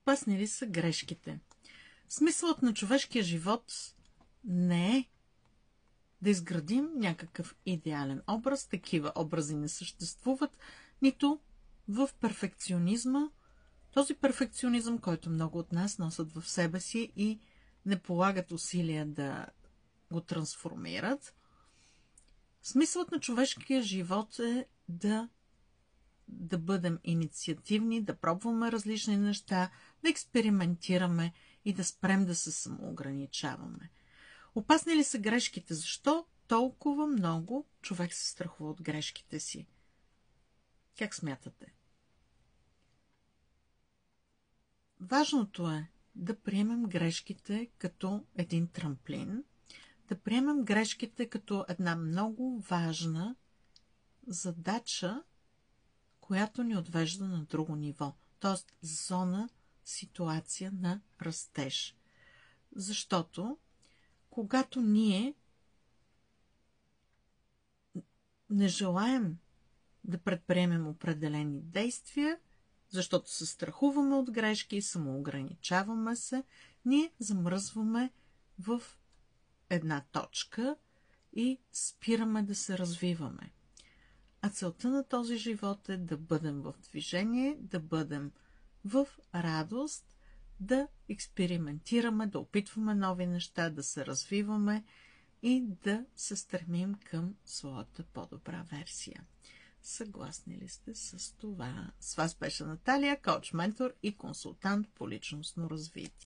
Опасни ли са грешките? Смисълът на човешкия живот не е да изградим някакъв идеален образ. Такива образи не съществуват, нито в перфекционизма. Този перфекционизъм, който много от нас носят в себе си и не полагат усилия да го трансформират. Смисълът на човешкия живот е да бъдем инициативни, да пробваме различни неща, да експериментираме и да спрем да се самоограничаваме. Опасни ли са грешките? Защо толкова много човек се страхува от грешките си? Как смятате? Важното е да приемем грешките като един трамплин, да приемем грешките като една много важна задача, която ни отвежда на друго ниво, т.е. зона, ситуация на растеж. Защото, когато ние не желаем да предприемем определени действия, защото се страхуваме от грешки и самоограничаваме се, ние замръзваме в една точка и спираме да се развиваме. А целта на този живот е да бъдем в движение, да бъдем в радост, да експериментираме, да опитваме нови неща, да се развиваме и да се стремим към своята по-добра версия. Съгласни ли сте с това? С вас беше Наталия, коуч, ментор и консултант по личностно развитие.